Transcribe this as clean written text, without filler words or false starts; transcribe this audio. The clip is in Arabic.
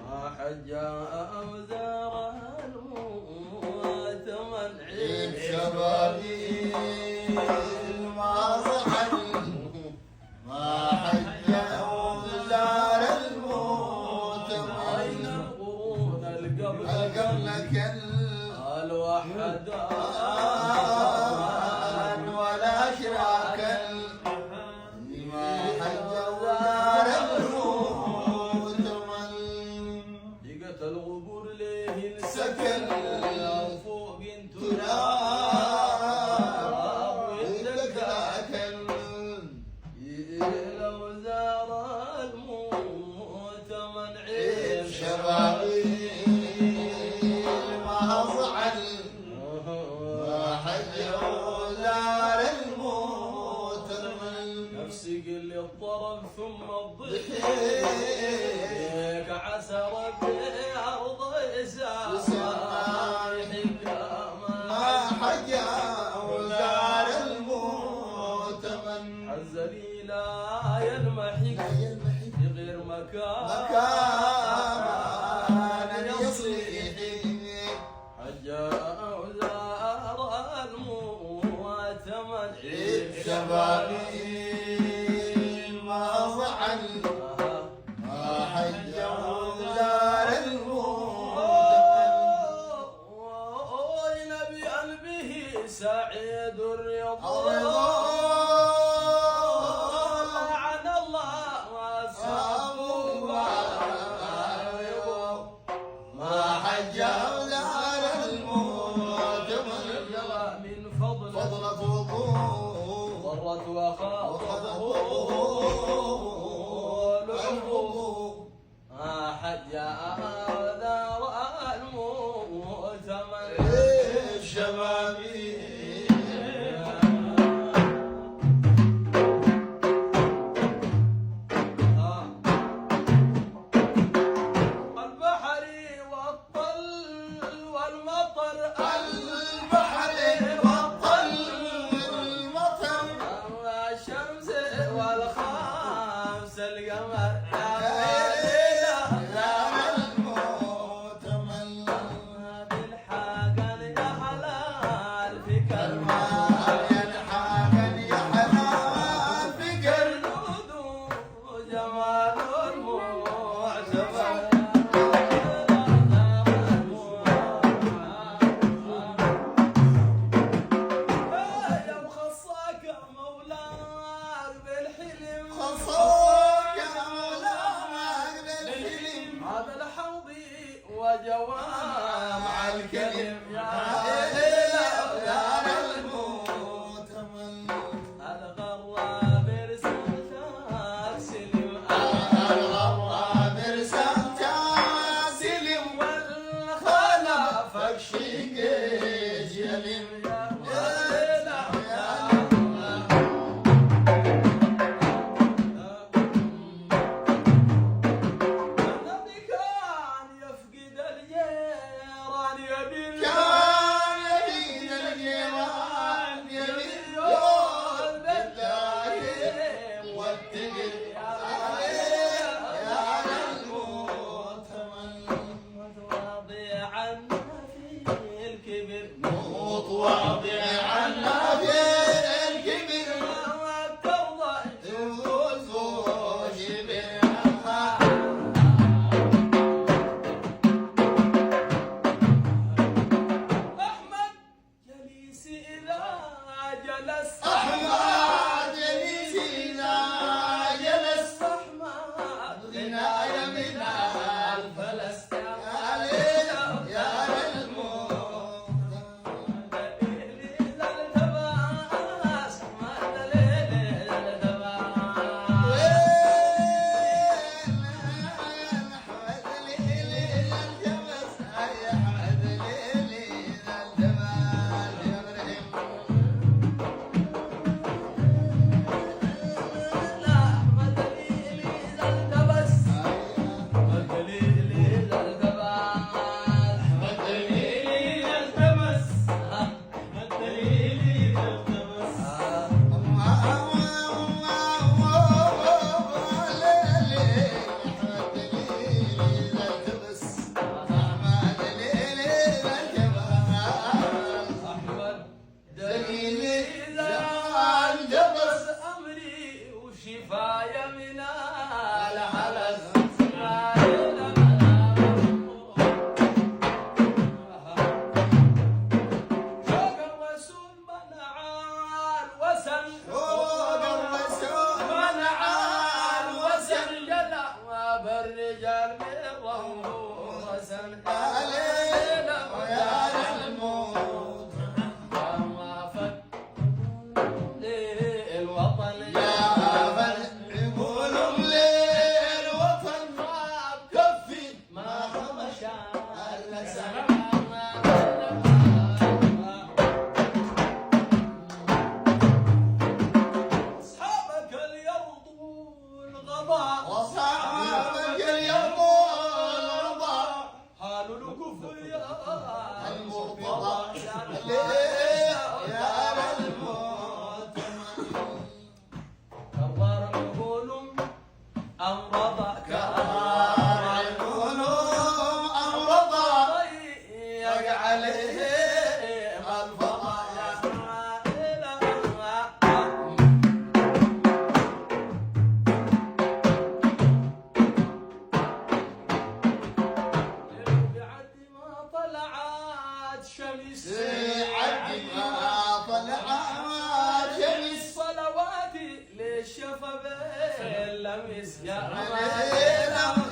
ما حج أو زار الموت من عيد شبابي ما صعد ما حج أو زار الموت أين القرون القبل قبلك الوحدان ولا شراكا ما حج زار الموت من لقت الغبور ليه سكن فوق تراب ويدك لو زار الموت من عيب شبابي ما صعد ما حج زار الموت من نفسي قل الطرب ثم الضحك ضحك عسى ربي أرض سامحك ما حج زار الموت من عز لي لا يلمحك في غير مكان مكان يصلح حج وزار الموت من شبابي ما صعد ما حج زار الموت نبي قلبه سعيد الرضا لعن الله واسابه ما حج زار الموت من فضل فضلة وضوء ضرت وخاطبه العبو ما حج دار الموت من شبابي البحر والطل والمطر البحر والطل والمطر الشمس والخمس القمر زار الموت من بالحاقن يا حلال فكر ينحاكا يحلى فكر جمال المعتبر يوم خصاك مولاك بالحلم خصوك مولاك بالحلم هذا الحوض وجوامع الكلم يا زار الموت من الغراب رسالتك سلم الغراب رسالتك سلم والخلافك فكشيك جلم النبي كان يفقد الجيران يدل رجال مضوا رسل علينا ويا الموت ما فك للوطن يا بل يقولوا للوطن ما كفي ما مشى الا سنة اصحابك اليوم الغضاء وصعبك اليوم الرضا حال الكفر يا المرتضى يا الموت كبر عقول أمرض كبر القلوب أمرضا يقع عليهم الفضا بعد ما طلعت شمس عد ما طلع شمس صلواتي للشفا باللمس يا علينا